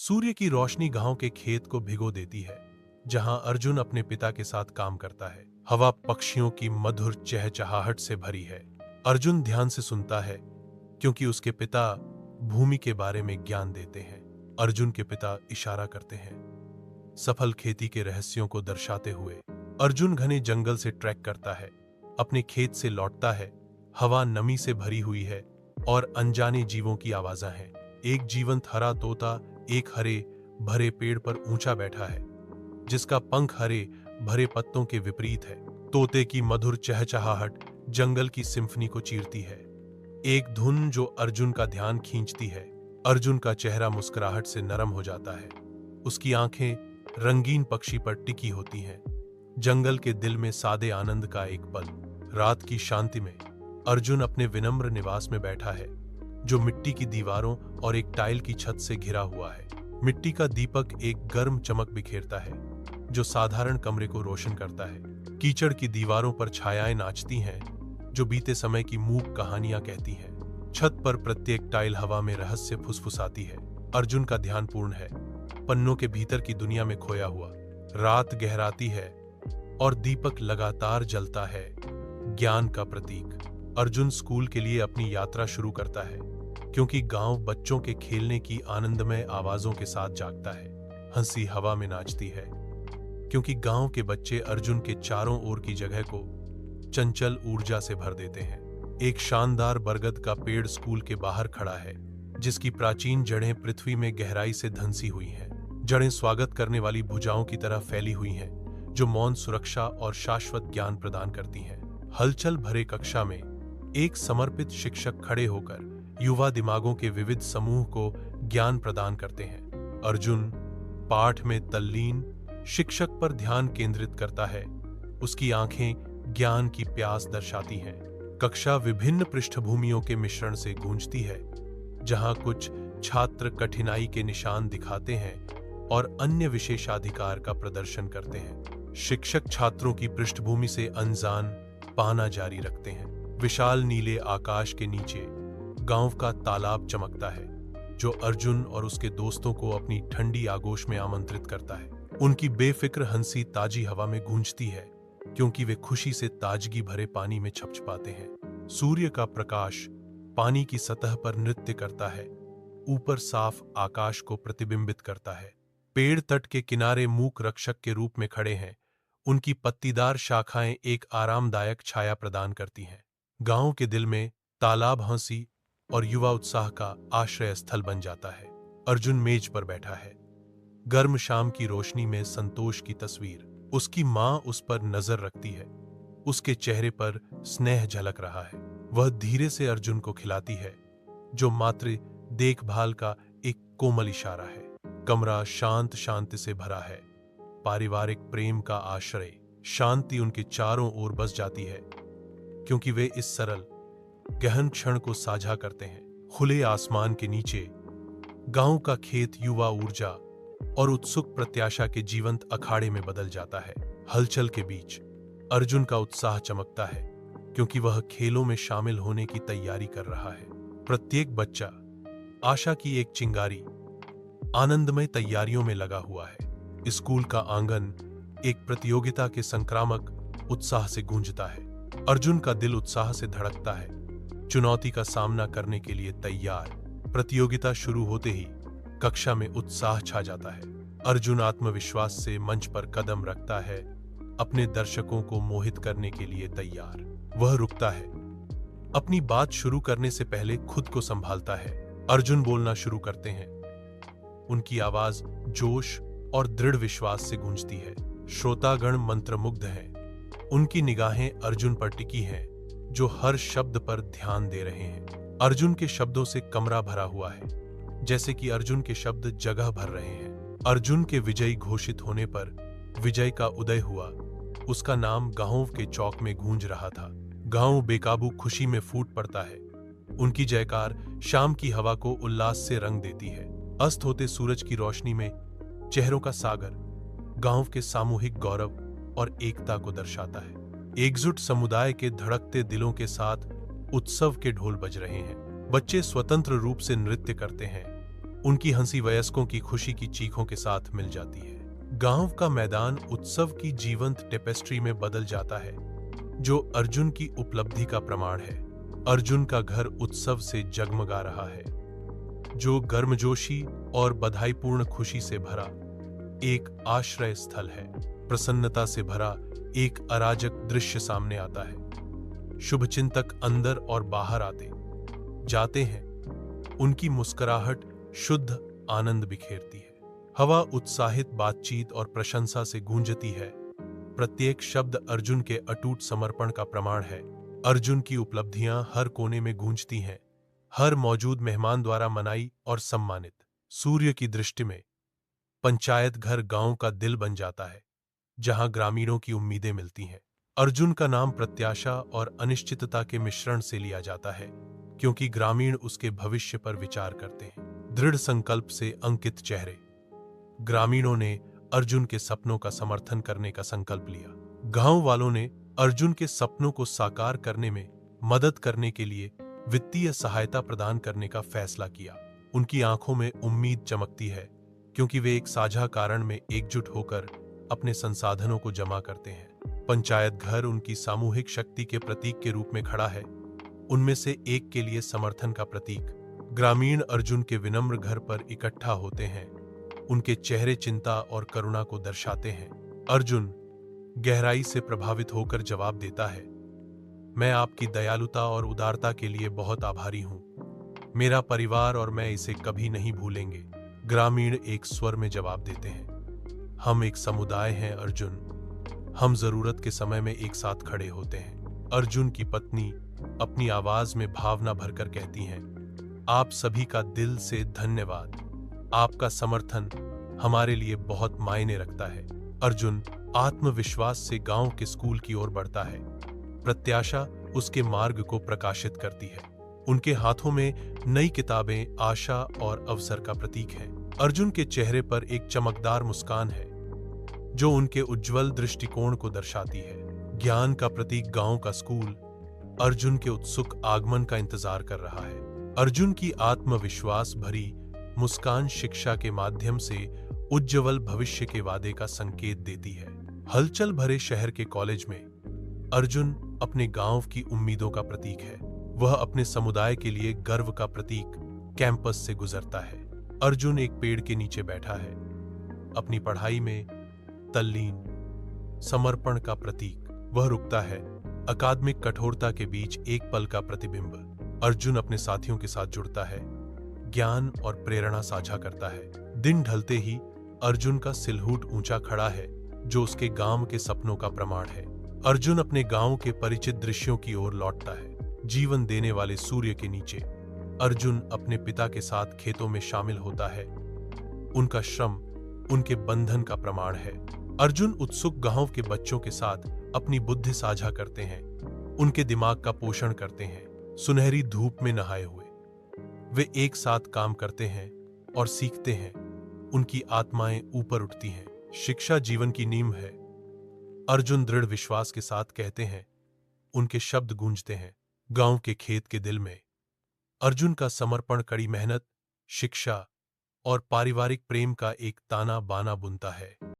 सूर्य की रोशनी गांव के खेत को भिगो देती है, जहां अर्जुन अपने पिता के साथ काम करता है। हवा पक्षियों की मधुर चहचहाहट से भरी है। अर्जुन ध्यान से सुनता है, क्योंकि उसके पिता भूमि के बारे में ज्ञान देते हैं। अर्जुन के पिता इशारा करते हैं, सफल खेती के रहस्यों को दर्शाते हुए। अर्जुन घने जंगल से ट्रैक करता है, अपने खेत से लौटता है। हवा नमी से भरी हुई है और अनजाने जीवों की आवाज़ें हैं। एक जीवंत हरा तोता एक हरे भरे पेड़ पर ऊंचा बैठा है, जिसका पंख हरे भरे पत्तों के विपरीत है। तोते की मधुर चहचहाहट जंगल की सिम्फनी को चीरती है, एक धुन जो अर्जुन का ध्यान खींचती है। अर्जुन का चेहरा मुस्कुराहट से नरम हो जाता है, उसकी आंखें रंगीन पक्षी पर टिकी होती हैं। जंगल के दिल में सादे आनंद का एक पल। रात की शांति में अर्जुन अपने विनम्र निवास में बैठा है, जो मिट्टी की दीवारों और एक टाइल की छत से घिरा हुआ है। मिट्टी का दीपक एक गर्म चमक बिखेरता है, जो साधारण कमरे को रोशन करता है। कीचड़ की दीवारों पर छायाएं नाचती हैं, जो बीते समय की मूक कहानियां कहती हैं। छत पर प्रत्येक टाइल हवा में रहस्य फुसफुसाती है। अर्जुन का ध्यान पूर्ण है, पन्नों के भीतर की दुनिया में खोया हुआ। रात गहराती है और दीपक लगातार जलता है, ज्ञान का प्रतीक। अर्जुन स्कूल के लिए अपनी यात्रा शुरू करता है, क्योंकि गांव बच्चों के खेलने की आनंदमय आवाजों के साथ जागता है। हंसी हवा में नाचती है, क्योंकि गांव के बच्चे अर्जुन के चारों ओर की जगह को चंचल ऊर्जा से भर देते हैं। एक शानदार बरगद का पेड़ स्कूल के बाहर खड़ा है, जिसकी प्राचीन जड़ें पृथ्वी में गहराई से धंसी हुई हैं। जड़ें स्वागत करने वाली भुजाओं की तरह फैली हुई हैं, जो मौन सुरक्षा और शाश्वत ज्ञान प्रदान करती हैं। हलचल भरे कक्षा में एक समर्पित शिक्षक खड़े होकर युवा दिमागों के विविध समूह को ज्ञान प्रदान करते हैं। अर्जुन पाठ में तल्लीन शिक्षक पर ध्यान केंद्रित करता है, उसकी आंखें ज्ञान की प्यास दर्शाती हैं। कक्षा विभिन्न पृष्ठभूमियों के मिश्रण से गूंजती है, जहां कुछ छात्र कठिनाई के निशान दिखाते हैं और अन्य विशेषाधिकार का प्रदर्शन करते हैं। शिक्षक छात्रों की पृष्ठभूमि से अनजान पाना जारी रखते हैं। विशाल नीले आकाश के नीचे गांव का तालाब चमकता है, जो अर्जुन और उसके दोस्तों को अपनी ठंडी आगोश में आमंत्रित करता है। उनकी बेफिक्र हंसी ताजी हवा में गूंजती है, क्योंकि वे खुशी से ताजगी भरे पानी में छपछपाते हैं। सूर्य का प्रकाश पानी की सतह पर नृत्य करता है, ऊपर साफ आकाश को प्रतिबिंबित करता है। पेड़ तट के किनारे मूक रक्षक के रूप में खड़े हैं, उनकी पत्तीदार शाखाएं एक आरामदायक छाया प्रदान करती हैं। गांव के दिल में तालाब हंसी और युवा उत्साह का आश्रय स्थल बन जाता है। अर्जुन मेज पर बैठा है, गर्म शाम की रोशनी में संतोष की तस्वीर। उसकी मां उस पर नजर रखती है, उसके चेहरे पर स्नेह झलक रहा है। वह धीरे से अर्जुन को खिलाती है, जो मातृ देखभाल का एक कोमल इशारा है। कमरा शांत शांति से भरा है, पारिवारिक प्रेम का आश्रय। शांति उनके चारों ओर बस जाती है, क्योंकि वे इस सरल गहन क्षण को साझा करते हैं। खुले आसमान के नीचे गांव का खेत युवा ऊर्जा और उत्सुक प्रत्याशा के जीवंत अखाड़े में बदल जाता है। हलचल के बीच अर्जुन का उत्साह चमकता है, क्योंकि वह खेलों में शामिल होने की तैयारी कर रहा है। प्रत्येक बच्चा आशा की एक चिंगारी आनंदमय तैयारियों में लगा हुआ है। स्कूल का आंगन एक प्रतियोगिता के संक्रामक उत्साह से गूंजता है। अर्जुन का दिल उत्साह से धड़कता है, चुनौती का सामना करने के लिए तैयार। प्रतियोगिता शुरू होते ही कक्षा में उत्साह छा जाता है। अर्जुन आत्मविश्वास से मंच पर कदम रखता है, अपने दर्शकों को मोहित करने के लिए तैयार। वह रुकता है, अपनी बात शुरू करने से पहले खुद को संभालता है। अर्जुन बोलना शुरू करते हैं, उनकी आवाज जोश और दृढ़ विश्वास से गूंजती है। श्रोतागण मंत्रमुग्ध हैं, उनकी निगाहें अर्जुन पर टिकी हैं, जो हर शब्द पर ध्यान दे रहे हैं। अर्जुन के शब्दों से कमरा भरा हुआ है, जैसे कि अर्जुन के शब्द जगह भर रहे हैं। अर्जुन के विजयी घोषित होने पर विजय का उदय हुआ। उसका नाम गांव के चौक में गूंज रहा था। गांव बेकाबू खुशी में फूट पड़ता है। उनकी जयकार शाम की हवा को उल्लास से रंग देती है। अस्त होते सूरज की रोशनी में चेहरों का सागर गांव के सामूहिक गौरव और एकता को दर्शाता है। एकजुट समुदाय के धड़कते दिलों के साथ उत्सव के ढोल बज रहे हैं। बच्चे स्वतंत्र रूप से नृत्य करते हैं, उनकी हंसी वयस्कों की खुशी की चीखों के साथ मिल जाती है। गांव का मैदान उत्सव की जीवंत टेपेस्ट्री में बदल जाता है, जो अर्जुन की उपलब्धि का प्रमाण है। अर्जुन का घर उत्सव से जगमगा रहा है, जो गर्मजोशी और बधाईपूर्ण खुशी से भरा एक आश्रय स्थल है। प्रसन्नता से भरा एक अराजक दृश्य सामने आता है। शुभचिंतक अंदर और बाहर आते जाते हैं, उनकी मुस्कुराहट शुद्ध आनंद बिखेरती है। हवा उत्साहित बातचीत और प्रशंसा से गूंजती है। प्रत्येक शब्द अर्जुन के अटूट समर्पण का प्रमाण है। अर्जुन की उपलब्धियां हर कोने में गूंजती हैं, हर मौजूद मेहमान द्वारा मनाई और सम्मानित। सूर्य की दृष्टि में पंचायत घर गांव का दिल बन जाता है, जहां ग्रामीणों की उम्मीदें मिलती हैं। अर्जुन का नाम प्रत्याशा और अनिश्चितता के मिश्रण से लिया जाता है, क्योंकि ग्रामीण उसके भविष्य पर विचार करते हैं। दृढ़ संकल्प से अंकित चेहरे। ग्रामीणों ने अर्जुन के सपनों का समर्थन करने का संकल्प लिया। गांव वालों ने अर्जुन के सपनों को साकार करने में मदद करने के लिए वित्तीय सहायता प्रदान करने का फैसला किया। उनकी आंखों में उम्मीद चमकती है, क्योंकि वे एक साझा कारण में एकजुट होकर अपने संसाधनों को जमा करते हैं। पंचायत घर उनकी सामूहिक शक्ति के प्रतीक के रूप में खड़ा है, उनमें से एक के लिए समर्थन का प्रतीक। ग्रामीण अर्जुन के विनम्र घर पर इकट्ठा होते हैं, उनके चेहरे चिंता और करुणा को दर्शाते हैं। अर्जुन गहराई से प्रभावित होकर जवाब देता है, मैं आपकी दयालुता और उदारता के लिए बहुत आभारी हूं। मेरा परिवार और मैं इसे कभी नहीं भूलेंगे। ग्रामीण एक स्वर में जवाब देते हैं, हम एक समुदाय हैं अर्जुन, हम जरूरत के समय में एक साथ खड़े होते हैं। अर्जुन की पत्नी अपनी आवाज में भावना भरकर कहती हैं, आप सभी का दिल से धन्यवाद। आपका समर्थन हमारे लिए बहुत मायने रखता है। अर्जुन आत्मविश्वास से गांव के स्कूल की ओर बढ़ता है। प्रत्याशा उसके मार्ग को प्रकाशित करती है। उनके हाथों में नई किताबें आशा और अवसर का प्रतीक हैं। अर्जुन के चेहरे पर एक चमकदार मुस्कान है, जो उनके उज्जवल दृष्टिकोण को दर्शाती है। ज्ञान का प्रतीक गांव का स्कूल अर्जुन के उत्सुक आगमन का इंतजार कर रहा है। अर्जुन की आत्मविश्वास भरी मुस्कान शिक्षा के माध्यम से उज्जवल भविष्य के वादे का संकेत देती है। हलचल भरे शहर के कॉलेज में अर्जुन अपने गांव की उम्मीदों का प्रतीक है। वह अपने समुदाय के लिए गर्व का प्रतीक कैंपस से गुजरता है। अर्जुन एक पेड़ के नीचे बैठा है, अपनी पढ़ाई में तल्लीन, समर्पण का प्रतीक। वह रुकता है, अकादमिक कठोरता के बीच एक पल का प्रतिबिंब। अर्जुन अपने साथियों के साथ जुड़ता है, ज्ञान और प्रेरणा साझा करता है। दिन ढलते ही अर्जुन का सिलहूट ऊंचा खड़ा है, जो उसके गांव के सपनों का प्रमाण है। अर्जुन अपने गांव के परिचित दृश्यों की ओर लौटता है। जीवन देने वाले सूर्य के नीचे अर्जुन अपने पिता के साथ खेतों में शामिल होता है। उनका श्रम उनके बंधन का प्रमाण है। अर्जुन उत्सुक गांव के बच्चों के साथ अपनी बुद्धि साझा करते हैं, उनके दिमाग का पोषण करते हैं। सुनहरी धूप में नहाए हुए वे एक साथ काम करते हैं और सीखते हैं। उनकी आत्माएं ऊपर उठती हैं। शिक्षा जीवन की नींव है, अर्जुन दृढ़ विश्वास के साथ कहते हैं। उनके शब्द गूंजते हैं गांव के खेत के दिल में। अर्जुन का समर्पण कड़ी मेहनत, शिक्षा और पारिवारिक प्रेम का एक ताना बाना बुनता है।